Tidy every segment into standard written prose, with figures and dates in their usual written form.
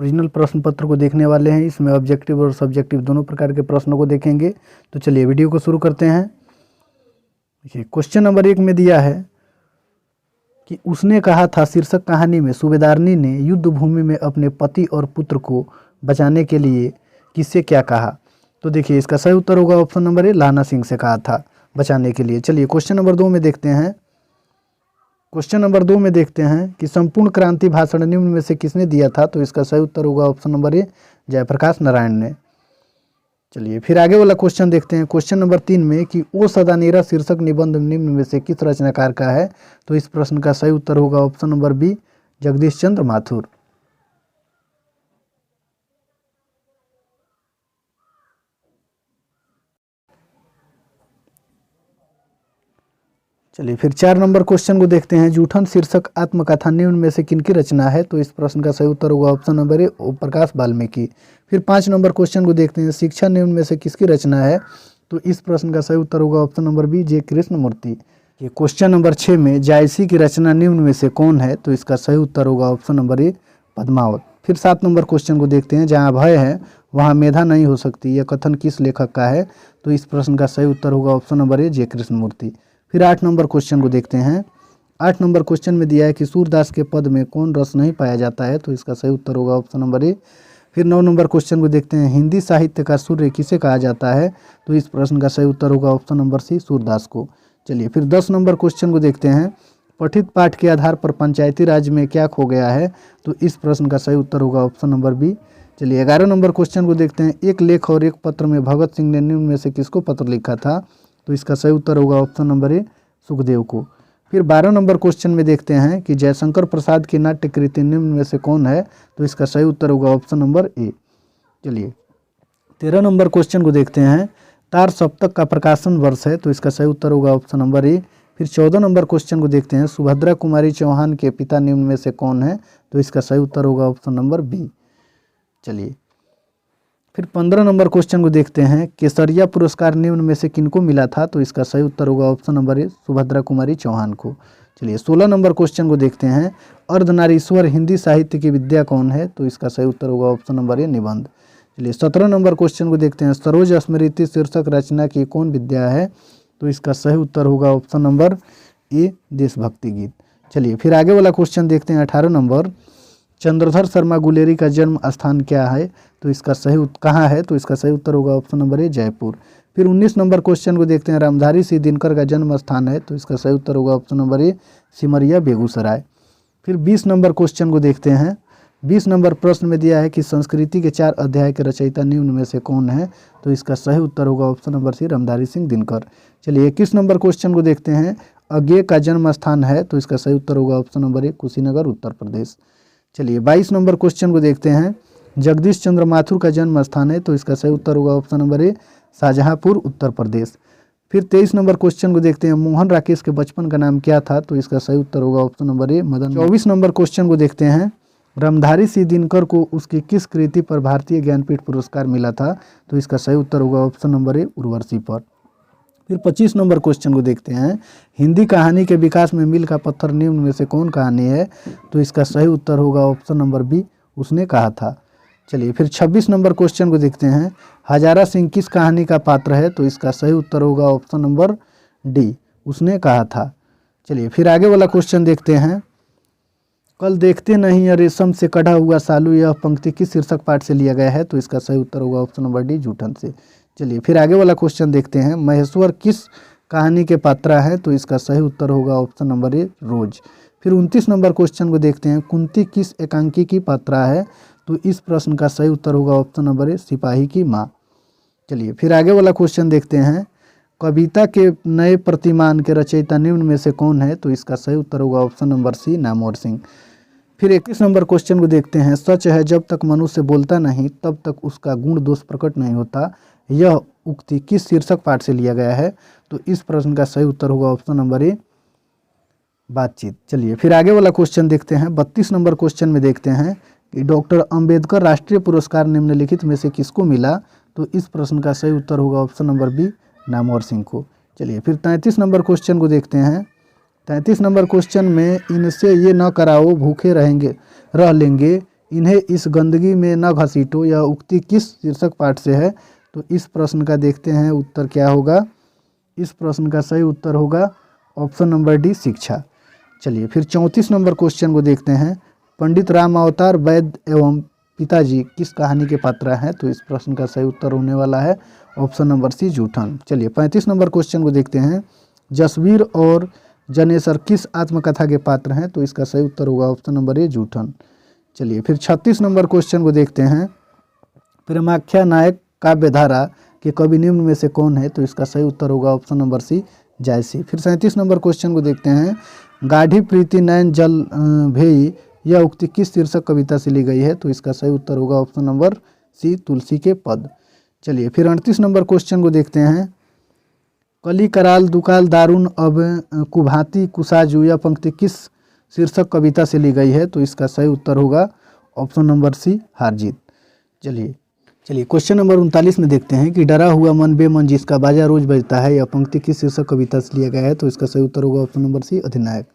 Original प्रश्न पत्र को देखने वाले हैं। इसमें ऑब्जेक्टिव और सब्जेक्टिव दोनों प्रकार के प्रश्नों को देखेंगे। तो चलिए वीडियो को शुरू करते हैं। देखिए क्वेश्चन नंबर 1 में दिया है कि उसने कहा था शीर्षक कहानी में सूबेदारनी ने युद्ध भूमि में अपने पति और पुत्र को बचाने के लिए किससे क्या कहा। तो देखिए इसका सही उत्तर होगा ऑप्शन नंबर ए, लाना सिंह से कहा था बचाने के लिए। चलिए क्वेश्चन नंबर 2 में देखते हैं। क्वेश्चन नंबर 2 में देखते हैं कि संपूर्ण क्रांति भाषण निम्न में से किसने दिया था। तो इसका सही उत्तर होगा option number A, Jayaprakash Narayan ने। चलिए फिर आगे वाला क्वेश्चन देखते हैं। क्वेश्चन नंबर 3 में कि ओ सदानेरा शीर्षक निबंध निम्न में से किस रचनाकार का है। तो इस प्रश्न का सही उत्तर होगा ऑप्शन नंबर बी, जगदीश चंद्र माथुर। चलिए फिर 4 नंबर क्वेश्चन को देखते हैं। जूठन शीर्षक आत्मकथा निम्न में से किनकी रचना है। तो इस प्रश्न का सही उत्तर होगा option number A, Om Prakash Valmiki. फिर 5 नंबर क्वेश्चन को देखते हैं। शिक्षा निम्न में से किसकी रचना है। तो इस प्रश्न का सही उत्तर होगा ऑप्शन नंबर बी, जे कृष्णमूर्ति। ये क्वेश्चन नंबर 6 में जायसी की रचना निम्न में से कौन है। तो इसका सही उत्तर होगा ऑप्शन नंबर ए, पद्मावत। फिर 7 नंबर क्वेश्चन को देखते हैं। जहाँ भय है वहाँ मेधा नहीं हो सकती, यह कथन किस लेखक का है। तो इस प्रश्न का सही उत्तर होगा ऑप्शन नंबर ए, जे कृष्णमूर्ति। फिर 8 नंबर क्वेश्चन को देखते हैं। 8 नंबर क्वेश्चन में दिया है कि सूरदास के पद में कौन रस नहीं पाया जाता है। तो इसका सही उत्तर होगा ऑप्शन नंबर ए। फिर 9 नंबर क्वेश्चन को देखते हैं। हिंदी साहित्य का सूर्य किसे कहा जाता है। तो इस प्रश्न का सही उत्तर होगा ऑप्शन नंबर सी, सूरदास को। चलिए फिर 10 नंबर क्वेश्चन को देखते हैं। पठित पाठ के आधार पर पंचायती राज में क्या खो गया है। तो इस प्रश्न का सही उत्तर होगा ऑप्शन नंबर बी। चलिए 11 नंबर क्वेश्चन को देखते हैं। एक लेख और एक पत्र में भगत सिंह ने निम्न में से किसको पत्र लिखा था। तो इसका सही उत्तर होगा ऑप्शन नंबर ए, सुखदेव को। फिर 12 नंबर क्वेश्चन में देखते हैं कि जयशंकर प्रसाद की नाट्य कृति निम्न में से कौन है। तो इसका सही उत्तर होगा ऑप्शन नंबर ए। चलिए 13 नंबर क्वेश्चन को देखते हैं। तार सप्तक का प्रकाशन वर्ष है। तो इसका सही उत्तर होगा ऑप्शन नंबर ए। फिर 14 नंबर क्वेश्चन को देखते हैं। सुभद्रा कुमारी चौहान के पिता निम्न में से कौन है। तो इसका सही उत्तर होगा ऑप्शन नंबर बी। चलिए फिर 15 नंबर क्वेश्चन को देखते हैं। केसरिया पुरस्कार निम्न में से किनको मिला था। तो इसका सही उत्तर होगा ऑप्शन नंबर ए, सुभद्रा कुमारी चौहान को। चलिए 16 नंबर क्वेश्चन को देखते हैं। अर्धनारीश्वर हिंदी साहित्य की विद्या कौन है। तो इसका सही उत्तर होगा ऑप्शन नंबर ए, निबंध। चलिए 17 नंबर क्वेश्चन को देखते हैं। सरोज स्मृति शीर्षक रचना की कौन विद्या है। तो इसका सही उत्तर होगा ऑप्शन नंबर ए, देशभक्ति गीत। चलिए फिर आगे वाला क्वेश्चन देखते हैं। 18 नंबर, चंद्रधर शर्मा गुलेरी का जन्म स्थान क्या है। तो इसका सही कहाँ है। तो इसका सही उत्तर होगा ऑप्शन नंबर ए, जयपुर। फिर 19 नंबर क्वेश्चन को देखते हैं। रामधारी सिंह दिनकर का जन्म स्थान है। तो इसका सही उत्तर होगा ऑप्शन नंबर ए, सिमरिया बेगूसराय। फिर 20 नंबर क्वेश्चन को देखते हैं। 20 नंबर प्रश्न में दिया है कि संस्कृति के 4 अध्याय के रचयिता निम्न में से कौन है। तो इसका सही उत्तर होगा option number C, Ramdhari Singh Dinkar. चलिए 21 नंबर क्वेश्चन को देखते हैं। अज्ञेय का जन्म स्थान है। तो इसका सही उत्तर होगा ऑप्शन नंबर ए, कुशीनगर उत्तर प्रदेश। चलिए 22 नंबर क्वेश्चन को देखते हैं। जगदीश चंद्र माथुर का जन्म स्थान है। तो इसका सही उत्तर होगा ऑप्शन नंबर ए, शाहजहांपुर उत्तर प्रदेश। फिर 23 नंबर क्वेश्चन को देखते हैं। मोहन राकेश के बचपन का नाम क्या था। तो इसका सही उत्तर होगा ऑप्शन नंबर ए, मदन। 24 नंबर क्वेश्चन को देखते हैं। रामधारी सिंह दिनकर को उसकी किस कृति पर भारतीय ज्ञानपीठ पुरस्कार मिला था। तो इसका सही उत्तर होगा ऑप्शन नंबर ए, उर्वशी पर। फिर 25 नंबर क्वेश्चन को देखते हैं। हिंदी कहानी के विकास में मील का पत्थर निम्न में से कौन कहानी है। तो इसका सही उत्तर होगा ऑप्शन नंबर बी, उसने कहा था। चलिए फिर 26 नंबर क्वेश्चन को देखते हैं। हजारा सिंह किस कहानी का पात्र है। तो इसका सही उत्तर होगा ऑप्शन नंबर डी, उसने कहा था। चलिए फिर आगे वाला क्वेश्चन देखते हैं। कल देखते नहीं रेशम से कढ़ा हुआ सालू, यह पंक्ति किस शीर्षक पाठ से लिया गया है। तो इसका सही उत्तर होगा ऑप्शन नंबर डी, जूठन से। चलिए फिर आगे वाला क्वेश्चन देखते हैं। महेश्वर किस कहानी के पात्रा है। तो इसका सही उत्तर होगा ऑप्शन नंबर ए, रोज। फिर 29 नंबर क्वेश्चन को देखते हैं। कुंती किस एकांकी की पात्रा है। तो इस प्रश्न का सही उत्तर होगा ऑप्शन नंबर ए, सिपाही की माँ। चलिए फिर आगे वाला क्वेश्चन देखते हैं। कविता के नए प्रतिमान के रचयिता निम्न में से कौन है। तो इसका सही उत्तर होगा option number C, Namvar Singh. फिर 31 नंबर क्वेश्चन को देखते हैं। सच है जब तक मनुष्य बोलता नहीं तब तक उसका गुण दोष प्रकट नहीं होता, यह उक्ति किस शीर्षक पाठ से लिया गया है। तो इस प्रश्न का सही उत्तर होगा ऑप्शन नंबर ए, बातचीत। चलिए फिर आगे वाला क्वेश्चन देखते हैं। 32 नंबर क्वेश्चन में देखते हैं कि डॉक्टर अंबेडकर राष्ट्रीय पुरस्कार निम्नलिखित में से किसको मिला। तो इस प्रश्न का सही उत्तर होगा option number B, Namvar Singh को। चलिए फिर 33 नंबर क्वेश्चन को देखते हैं। 33 नंबर क्वेश्चन में इनसे ये न कराओ भूखे रह लेंगे इन्हें इस गंदगी में न घसीटो, यह उक्ति किस शीर्षक पाठ से है? तो इस प्रश्न का देखते हैं उत्तर क्या होगा। इस प्रश्न का सही उत्तर होगा ऑप्शन नंबर डी, शिक्षा। चलिए फिर 34 नंबर क्वेश्चन को देखते हैं। पंडित राम अवतार वैद्य एवं पिताजी किस कहानी के पात्र हैं? तो इस प्रश्न का सही उत्तर होने वाला है ऑप्शन नंबर सी, जूठन। चलिए 35 नंबर क्वेश्चन को देखते हैं। जसवीर और जनेसर किस आत्मकथा के पात्र हैं? तो इसका सही उत्तर होगा ऑप्शन नंबर ए, जूठन। चलिए फिर 36 नंबर क्वेश्चन को देखते हैं। प्रेमाख्या नायक काव्यधारा के कवि निम्न में से कौन है? तो इसका सही उत्तर होगा ऑप्शन नंबर सी, जायसी। फिर 37 नंबर क्वेश्चन को देखते हैं। गाढ़ी प्रीति नयन जल भेई, यह उक्ति किस शीर्षक कविता से ली गई है? तो इसका सही उत्तर होगा ऑप्शन नंबर सी, तुलसी के पद। चलिए फिर 38 नंबर क्वेश्चन को देखते हैं। कली कराल दुकाल दारुण अब कुभाती कुसाजू, यह पंक्ति किस शीर्षक कविता से ली गई है? तो इसका सही उत्तर होगा ऑप्शन नंबर सी, हारजीत। चलिए क्वेश्चन नंबर 39 में देखते हैं कि डरा हुआ मन बेमन जिसका बाजा रोज बजता है, यह पंक्ति किस शीर्षक कविता से लिया गया है? तो इसका सही उत्तर होगा ऑप्शन नंबर सी, अधिनायक।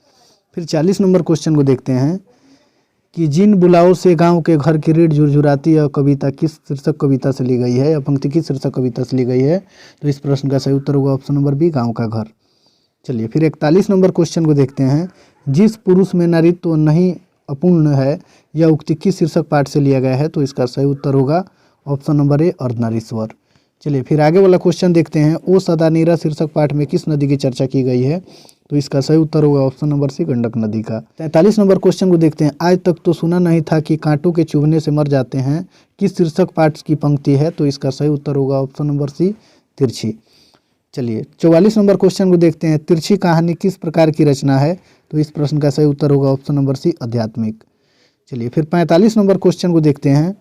फिर 40 नंबर क्वेश्चन को देखते हैं कि जिन बुलाओं से गांव के घर की रीढ़ झुरझुराती, यह कविता किस शीर्षक कविता से ली गई है? यह पंक्ति किस शीर्षक कविता से ली गई है? तो इस प्रश्न का सही उत्तर होगा ऑप्शन नंबर बी, गाँव का घर। चलिए फिर 41 नंबर क्वेश्चन को देखते हैं। जिस पुरुष में नारीत्व नहीं अपूर्ण है, यह उक्ति किस शीर्षक पाठ से लिया गया है? तो इसका सही उत्तर होगा ऑप्शन नंबर ए, अर्धनारीश्वर। चलिए फिर आगे वाला क्वेश्चन देखते हैं। ओ सदा नीरा शीर्षक पाठ में किस नदी की चर्चा की गई है? तो इसका सही उत्तर होगा ऑप्शन नंबर सी, गंडक नदी का। 43 नंबर क्वेश्चन को देखते हैं। आज तक तो सुना नहीं था कि कांटों के चुभने से मर जाते हैं, किस शीर्षक पाठ की पंक्ति है? तो इसका सही उत्तर होगा ऑप्शन नंबर सी, तिरछी। चलिए 44 नंबर क्वेश्चन को देखते हैं। तिरछी कहानी किस प्रकार की रचना है? तो इस प्रश्न का सही उत्तर होगा ऑप्शन नंबर सी, आध्यात्मिक। चलिए फिर 45 नंबर क्वेश्चन को देखते हैं।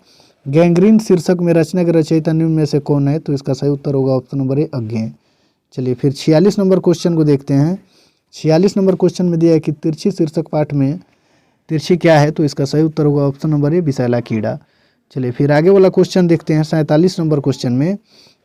गैंग्रीन शीर्षक में रचना के रचयिता निम्न में से कौन है? तो इसका सही उत्तर होगा ऑप्शन नंबर ए, अज्ञेय। चलिए फिर 46 नंबर क्वेश्चन को देखते हैं। 46 नंबर क्वेश्चन में दिया है कि तिरछी शीर्षक पाठ में तिरछी क्या है? तो इसका सही उत्तर होगा ऑप्शन नंबर ए, विषैला कीड़ा। चलिए फिर आगे वाला क्वेश्चन देखते हैं। 47 नंबर क्वेश्चन में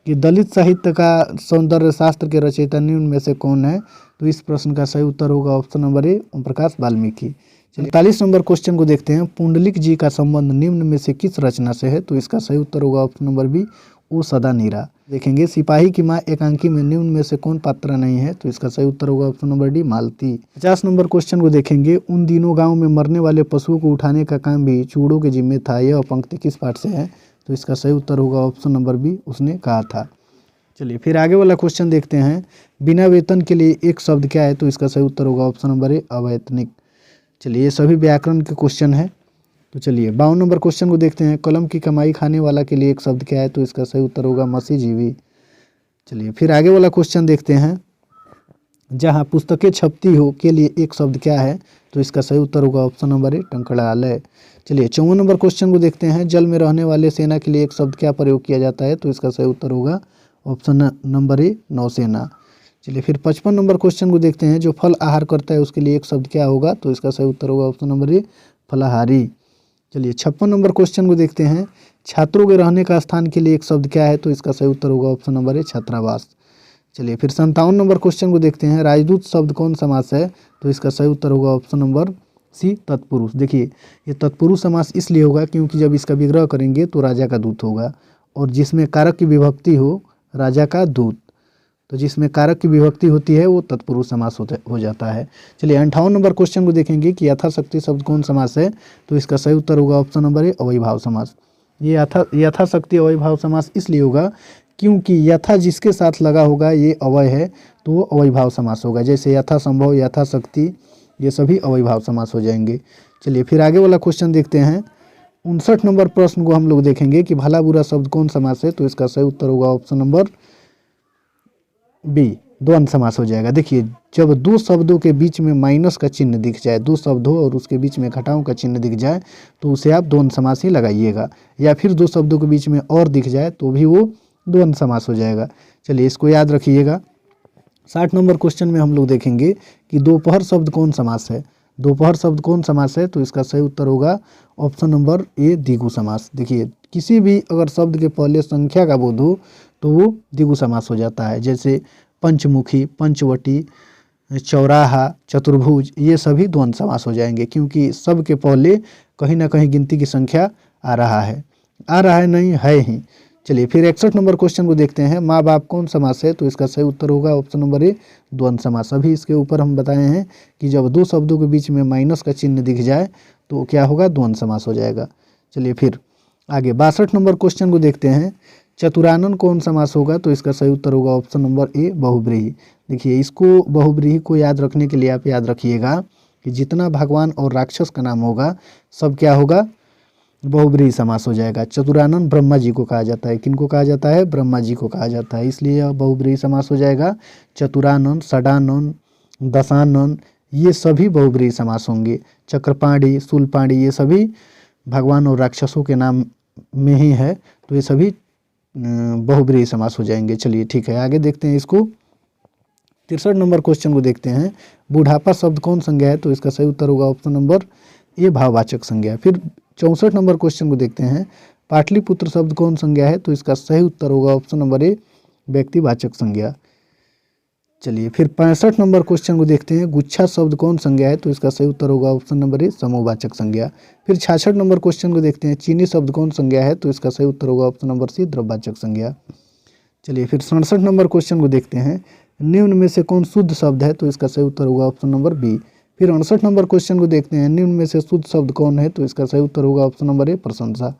कि दलित साहित्य का सौंदर्य शास्त्र के रचयिता निम्न में से कौन है? तो इस प्रश्न का सही उत्तर होगा option number A, Om Prakash Valmiki. 45 नंबर क्वेश्चन को देखते हैं। पुंडलिक जी का संबंध निम्न में से किस रचना से है? तो इसका सही उत्तर होगा ऑप्शन नंबर बी, ओ सदा नीरा। देखेंगे सिपाही की माँ एकांकी में निम्न में से कौन पात्र नहीं है? तो इसका सही उत्तर होगा ऑप्शन नंबर डी, मालती। 50 नंबर क्वेश्चन को देखेंगे। उन दिनों गांव में मरने वाले पशुओं को उठाने का काम भी चूड़ों के जिम्मे था, यह पंक्ति किस पाठ से है? तो इसका सही उत्तर होगा ऑप्शन नंबर बी, उसने कहा था। चलिए फिर आगे वाला क्वेश्चन देखते हैं। बिना वेतन के लिए एक शब्द क्या है? तो इसका सही उत्तर होगा ऑप्शन नंबर ए, अवैतनिक। चलिए ये सभी व्याकरण के क्वेश्चन है। तो चलिए 52 नंबर क्वेश्चन को देखते हैं। कलम की कमाई खाने वाला के लिए एक शब्द क्या है? तो इसका सही उत्तर होगा मसीजीवी। चलिए फिर आगे वाला क्वेश्चन देखते हैं। जहाँ पुस्तकें छपती हो के लिए एक शब्द क्या है? तो इसका सही उत्तर होगा ऑप्शन नंबर ए, टंकड़ालय। चलिए 54 नंबर क्वेश्चन को देखते हैं। जल में रहने वाले सेना के लिए एक शब्द क्या प्रयोग किया जाता है? तो इसका सही उत्तर होगा ऑप्शन नंबर ए, नौसेना। चलिए फिर 55 नंबर क्वेश्चन को देखते हैं। जो फल आहार करता है उसके लिए एक शब्द क्या होगा? तो इसका सही उत्तर होगा ऑप्शन नंबर ए, फलाहारी। चलिए 56 नंबर क्वेश्चन को देखते हैं। छात्रों के रहने का स्थान के लिए एक शब्द क्या है? तो इसका सही उत्तर होगा ऑप्शन नंबर ए, छात्रावास। चलिए फिर 57 नंबर क्वेश्चन को देखते हैं। राजदूत शब्द कौन समास है? तो इसका सही उत्तर होगा ऑप्शन नंबर सी, तत्पुरुष। देखिए ये तत्पुरुष समास इसलिए होगा क्योंकि जब इसका विग्रह करेंगे तो राजा का दूत होगा, और जिसमें कारक की विभक्ति हो राजा का दूत, तो जिसमें कारक की विभक्ति होती है वो तत्पुरुष समास हो जाता है। चलिए 58 नंबर क्वेश्चन को देखेंगे कि यथाशक्ति शब्द कौन समास है? तो इसका सही उत्तर होगा ऑप्शन नंबर ए, अव्ययीभाव समास। ये यथाशक्ति अव्ययीभाव समास इसलिए होगा क्योंकि यथा जिसके साथ लगा होगा ये अवय है तो वो अव्ययीभाव समास होगा। जैसे यथासंभव, यथाशक्ति, ये सभी अव्ययीभाव समास हो जाएंगे। चलिए फिर आगे वाला क्वेश्चन देखते हैं। 59 नंबर प्रश्न को हम लोग देखेंगे कि भला बुरा शब्द कौन समास है? तो इसका सही उत्तर होगा ऑप्शन नंबर बी, द्वंद्व समास हो जाएगा। देखिए जब दो शब्दों के बीच में माइनस का चिन्ह दिख जाए, दो शब्द हो और उसके बीच में घटाओं का चिन्ह दिख जाए तो उसे आप द्वंद्व समास ही लगाइएगा, या फिर दो शब्दों के बीच में और दिख जाए तो भी वो द्वंद्व समास हो जाएगा। चलिए इसको याद रखिएगा। 60 नंबर क्वेश्चन में हम लोग देखेंगे कि दोपहर शब्द कौन समास है? दोपहर शब्द कौन समास है? तो इसका सही उत्तर होगा ऑप्शन नंबर ए, द्विगु समास। देखिए किसी भी अगर शब्द के पहले संख्या का बोध हो तो वो द्विगु समास हो जाता है। जैसे पंचमुखी, पंचवटी, चौराहा, चतुर्भुज, ये सभी द्वंद्व समास हो जाएंगे क्योंकि सब के पहले कहीं ना कहीं गिनती की संख्या आ रहा है नहीं है ही। चलिए फिर 61 नंबर क्वेश्चन को देखते हैं। माँ बाप कौन समास है? तो इसका सही उत्तर होगा ऑप्शन नंबर ए द्वंद्व समास। अभी इसके ऊपर हम बताए हैं कि जब दो शब्दों के बीच में माइनस का चिन्ह दिख जाए तो क्या होगा? द्वंद्व समास हो जाएगा। चलिए फिर आगे 62 नंबर क्वेश्चन को देखते हैं। चतुरानन कौन समास होगा? तो इसका सही उत्तर होगा ऑप्शन नंबर ए बहुब्रीहि। देखिए इसको बहुब्रीहि को याद रखने के लिए आप याद रखिएगा कि जितना भगवान और राक्षस का नाम होगा सब क्या होगा? बहुब्रीहि समास हो जाएगा। चतुरानन ब्रह्मा जी को कहा जाता है। किनको कहा जाता है? ब्रह्मा जी को कहा जाता है, इसलिए यह बहुब्रीहि समास हो जाएगा। चतुरानन, षडानन, दशानन ये सभी बहुब्रीहि समास होंगे। चक्रपाणी, शूलपाणी ये सभी भगवान और राक्षसों के नाम में ही है, तो ये सभी बहुब्रीहि समास हो जाएंगे। चलिए ठीक है, आगे देखते हैं इसको। 63 नंबर क्वेश्चन को देखते हैं। बुढ़ापा शब्द कौन संज्ञा है? तो इसका सही उत्तर होगा ऑप्शन नंबर ए भाववाचक संज्ञा। फिर 64 नंबर क्वेश्चन को देखते हैं। पाटलिपुत्र शब्द कौन संज्ञा है? तो इसका सही उत्तर होगा ऑप्शन नंबर ए व्यक्तिवाचक संज्ञा। चलिए फिर 65 नंबर क्वेश्चन को देखते हैं। गुच्छा शब्द कौन संज्ञा है? तो इसका सही उत्तर होगा ऑप्शन नंबर ए समूहवाचक संज्ञा। फिर 66 नंबर क्वेश्चन को देखते हैं। चीनी शब्द कौन संज्ञा है? तो इसका सही उत्तर होगा ऑप्शन नंबर सी द्रव्यवाचक संज्ञा। चलिए फिर 67 नंबर क्वेश्चन को देखते हैं। निम्न में से कौन शुद्ध शब्द है? तो इसका सही उत्तर होगा ऑप्शन नंबर बी। फिर 68 नंबर क्वेश्चन को देखते हैं। निम्न में से शुद्ध शब्द कौन है? तो इसका सही उत्तर होगा ऑप्शन नंबर ए प्रशंसा।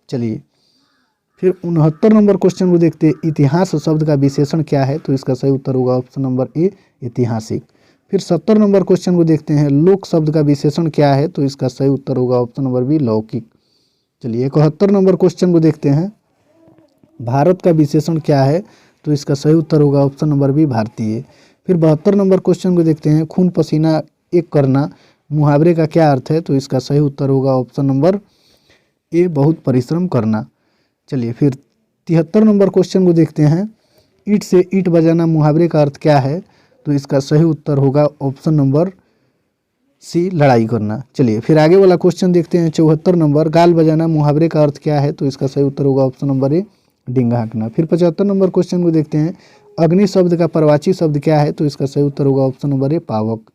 चलिए फिर 69 नंबर क्वेश्चन को देखते हैं। इतिहास शब्द का विशेषण क्या है? तो इसका सही उत्तर होगा ऑप्शन नंबर ए ऐतिहासिक। फिर 70 नंबर क्वेश्चन को देखते हैं। लोक शब्द का विशेषण क्या है? तो इसका सही उत्तर होगा ऑप्शन नंबर बी लौकिक। चलिए 71 नंबर क्वेश्चन को देखते हैं। भारत का विशेषण क्या है? तो इसका सही उत्तर होगा ऑप्शन नंबर बी भारतीय। फिर 72 नंबर क्वेश्चन को देखते हैं। खून पसीना एक करना मुहावरे का क्या अर्थ है? तो इसका सही उत्तर होगा ऑप्शन नंबर ए बहुत परिश्रम करना। चलिए फिर 73 नंबर क्वेश्चन को देखते हैं। ईंट से ईंट बजाना मुहावरे का अर्थ क्या है? तो इसका सही उत्तर होगा ऑप्शन नंबर सी लड़ाई करना। चलिए फिर आगे वाला क्वेश्चन देखते हैं। 74 नंबर गाल बजाना मुहावरे का अर्थ क्या है? तो इसका सही उत्तर होगा ऑप्शन नंबर ए डींगा हाँकना। फिर 75 नंबर क्वेश्चन को देखते हैं। अग्नि शब्द का परवाची शब्द क्या है? तो इसका सही उत्तर होगा ऑप्शन नंबर ए पावक।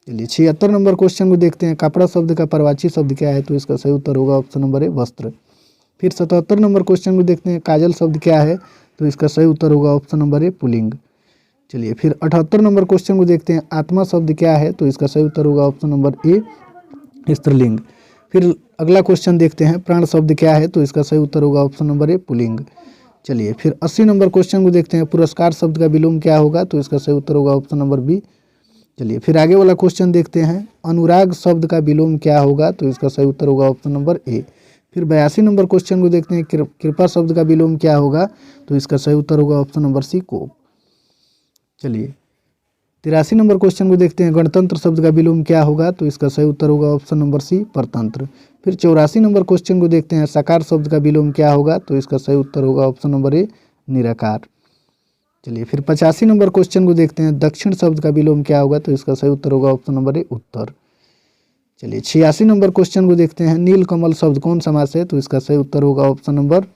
चलिए 76 नंबर क्वेश्चन को देखते हैं। कपड़ा शब्द का परवाची शब्द क्या है? तो इसका सही उत्तर होगा ऑप्शन नंबर ए वस्त्र। फिर 77 नंबर क्वेश्चन को देखते हैं। काजल शब्द क्या है? तो इसका सही उत्तर होगा ऑप्शन नंबर ए पुल्लिंग। चलिए फिर 78 नंबर क्वेश्चन को देखते हैं। आत्मा शब्द क्या है? तो इसका सही उत्तर होगा ऑप्शन नंबर ए स्त्रीलिंग। फिर अगला क्वेश्चन देखते हैं। प्राण शब्द क्या है? तो इसका सही उत्तर होगा ऑप्शन नंबर ए पुल्लिंग। चलिए फिर 80 नंबर क्वेश्चन को देखते हैं। पुरस्कार शब्द का विलोम क्या होगा? तो इसका सही उत्तर होगा ऑप्शन नंबर बी। चलिए फिर आगे वाला क्वेश्चन देखते हैं। अनुराग शब्द का विलोम क्या होगा? तो इसका सही उत्तर होगा ऑप्शन नंबर ए। फिर 82 नंबर क्वेश्चन को देखते हैं। कृपा शब्द का विलोम क्या होगा? तो इसका सही उत्तर होगा ऑप्शन नंबर सी कोप। चलिए 83 नंबर क्वेश्चन को देखते हैं। गणतंत्र शब्द का विलोम क्या होगा? तो इसका सही उत्तर होगा ऑप्शन नंबर सी परतंत्र। फिर 84 नंबर क्वेश्चन को देखते हैं। साकार शब्द का विलोम क्या होगा? तो इसका सही उत्तर होगा ऑप्शन नंबर ए निराकार। चलिए फिर 85 नंबर क्वेश्चन को देखते हैं। दक्षिण शब्द का विलोम क्या होगा? तो इसका सही उत्तर होगा ऑप्शन नंबर ए उत्तर। चलिए 86 नंबर क्वेश्चन को देखते हैं। नीलकमल शब्द कौन समास है? तो इसका सही उत्तर होगा ऑप्शन नंबर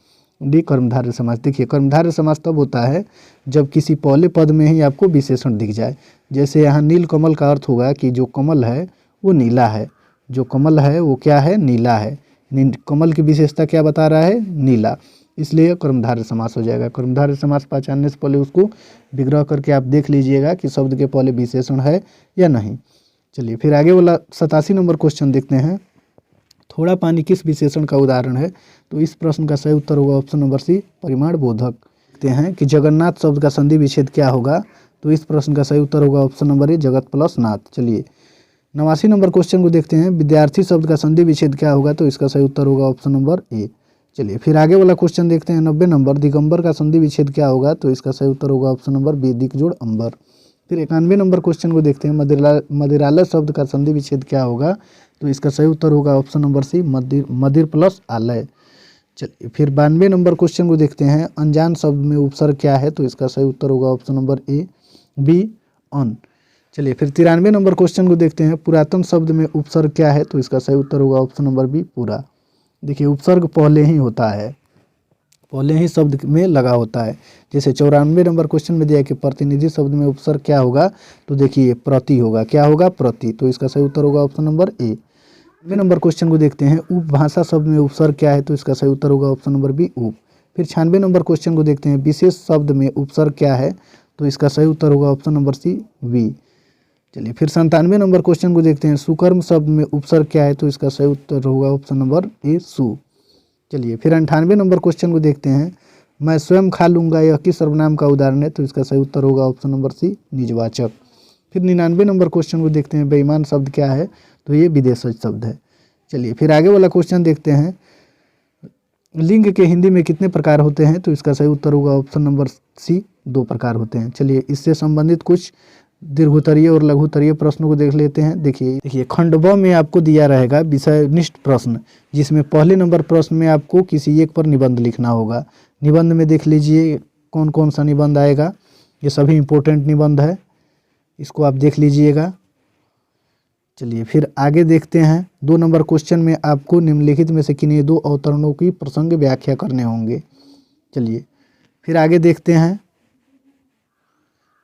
डी कर्मधारय समास। देखिए कर्मधारय समास तब होता है जब किसी पहले पद में ही आपको विशेषण दिख जाए। जैसे यहाँ नीलकमल का अर्थ होगा कि जो कमल है वो नीला है। जो कमल है वो क्या है? नीला है। कमल की विशेषता क्या बता रहा है? नीला, इसलिए कर्मधारय समास हो जाएगा। कर्मधारय समास पहचानने से पहले उसको विग्रह करके आप देख लीजिएगा कि शब्द के पहले विशेषण है या नहीं। चलिए फिर आगे वाला 87 नंबर क्वेश्चन देखते हैं। थोड़ा पानी किस विशेषण का उदाहरण है? तो इस प्रश्न का सही उत्तर होगा ऑप्शन नंबर सी परिमाण बोधक। देखते हैं कि जगन्नाथ शब्द का संधि विच्छेद क्या होगा? तो इस प्रश्न का सही उत्तर होगा ऑप्शन नंबर ए जगत प्लस नाथ। चलिए 89 नंबर क्वेश्चन को देखते हैं। विद्यार्थी शब्द का संधि विच्छेद क्या होगा? तो इसका सही उत्तर होगा ऑप्शन नंबर ए। चलिए फिर आगे वाला क्वेश्चन देखते हैं। 90 नंबर दिगंबर का संधि विच्छेद क्या होगा? तो इसका सही उत्तर होगा ऑप्शन नंबर बी दिक जोड़ अंबर। फिर 91 नंबर क्वेश्चन को देखते हैं। मदिरालय शब्द का संधि विच्छेद क्या होगा? तो इसका सही उत्तर होगा ऑप्शन नंबर सी मदिर प्लस आलय। चलिए फिर 92 नंबर क्वेश्चन को देखते हैं। अनजान शब्द में उपसर्ग क्या है? तो इसका सही उत्तर होगा ऑप्शन नंबर ए बी अन। चलिए फिर 93 नंबर क्वेश्चन को देखते हैं। पुरातन शब्द में उपसर्ग क्या है? तो इसका सही उत्तर होगा ऑप्शन नंबर बी पूरा। देखिए उपसर्ग पहले ही होता है, पहले ही शब्द में लगा होता है। जैसे 94 नंबर क्वेश्चन में दिया है कि प्रतिनिधि शब्द में उपसर्ग क्या होगा? तो देखिए प्रति होगा। क्या होगा? प्रति। तो इसका सही उत्तर होगा ऑप्शन नंबर ए। नंबर क्वेश्चन को देखते हैं, उपभाषा शब्द में उपसर्ग क्या है, तो इसका सही उत्तर होगा ऑप्शन नंबर बी उप। फिर 96 नंबर क्वेश्चन को देखते हैं, विशेष शब्द में उपसर्ग क्या है, तो इसका सही उत्तर होगा ऑप्शन नंबर सी वी। चलिए फिर 97 नंबर क्वेश्चन को देखते हैं, सुकर्म शब्द में उपसर्ग क्या है, तो इसका सही उत्तर होगा ऑप्शन नंबर ए सु। चलिए फिर 98 नंबर क्वेश्चन को देखते हैं, मैं स्वयं खा लूँगा यह किस सर्वनाम का उदाहरण है, तो इसका सही उत्तर होगा ऑप्शन नंबर सी निजवाचक। फिर 99 नंबर क्वेश्चन को देखते हैं, बेईमान शब्द क्या है, तो ये विदेशज शब्द है। चलिए फिर आगे वाला क्वेश्चन देखते हैं, लिंग के हिंदी में कितने प्रकार होते हैं, तो इसका सही उत्तर होगा ऑप्शन नंबर सी 2 प्रकार होते हैं। चलिए इससे संबंधित कुछ दीर्घोत्तरीय और लघुत्तरीय प्रश्नों को देख लेते हैं। देखिए खंड ब में आपको दिया रहेगा विषयनिष्ठ प्रश्न, जिसमें पहले नंबर प्रश्न में आपको किसी एक पर निबंध लिखना होगा। निबंध में देख लीजिए कौन कौन सा निबंध आएगा, ये सभी इंपॉर्टेंट निबंध है, इसको आप देख लीजिएगा। चलिए फिर आगे देखते हैं, 2 नंबर क्वेश्चन में आपको निम्नलिखित में से किन्हीं 2 अवतरणों की प्रसंग व्याख्या करने होंगे। चलिए फिर आगे देखते हैं,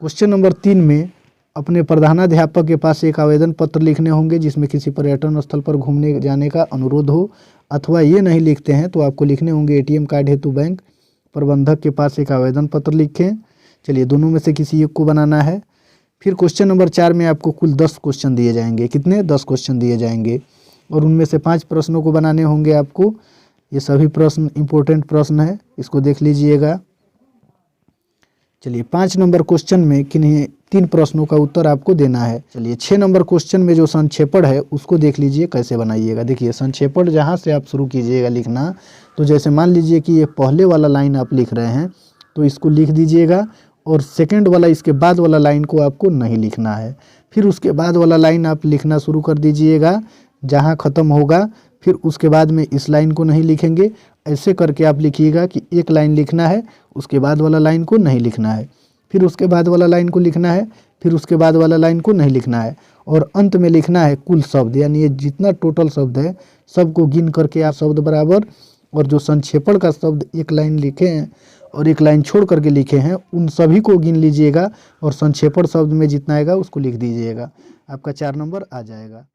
क्वेश्चन नंबर 3 में अपने प्रधानाध्यापक के पास एक आवेदन पत्र लिखने होंगे, जिसमें किसी पर्यटन स्थल पर घूमने जाने का अनुरोध हो, अथवा ये नहीं लिखते हैं तो आपको लिखने होंगे एटीएम कार्ड हेतु बैंक प्रबंधक के पास एक आवेदन पत्र लिखें। चलिए दोनों में से किसी एक को बनाना है। फिर क्वेश्चन नंबर 4 में आपको कुल 10 क्वेश्चन दिए जाएंगे। कितने? 10 क्वेश्चन दिए जाएंगे और उनमें से 5 प्रश्नों को बनाने होंगे आपको। ये सभी प्रश्न इंपॉर्टेंट प्रश्न है, इसको देख लीजिएगा। चलिए 5 नंबर क्वेश्चन में किन्हीं 3 प्रश्नों का उत्तर आपको देना है। चलिए 6 नंबर क्वेश्चन में जो संक्षेपण है उसको देख लीजिए कैसे बनाइएगा। देखिए संक्षेपण जहाँ से आप शुरू कीजिएगा लिखना, तो जैसे मान लीजिए कि ये पहले वाला लाइन आप लिख रहे हैं तो इसको लिख दीजिएगा और सेकंड वाला इसके बाद वाला लाइन को आपको नहीं लिखना है। फिर उसके बाद वाला लाइन आप लिखना शुरू कर दीजिएगा जहाँ ख़त्म होगा, फिर उसके बाद में इस लाइन को नहीं लिखेंगे। ऐसे करके आप लिखिएगा कि एक लाइन लिखना है, उसके बाद वाला लाइन को नहीं लिखना है, फिर उसके बाद वाला लाइन को लिखना है, फिर उसके बाद वाला लाइन को नहीं लिखना है और अंत में लिखना है कुल शब्द, यानी ये जितना टोटल शब्द है सबको गिन करके आप शब्द बराबर, और जो संक्षेपण का शब्द एक लाइन लिखे हैं और एक लाइन छोड़ करके लिखे हैं उन सभी को गिन लीजिएगा और संक्षेपण शब्द में जितना आएगा उसको लिख दीजिएगा। आपका 4 नंबर आ जाएगा।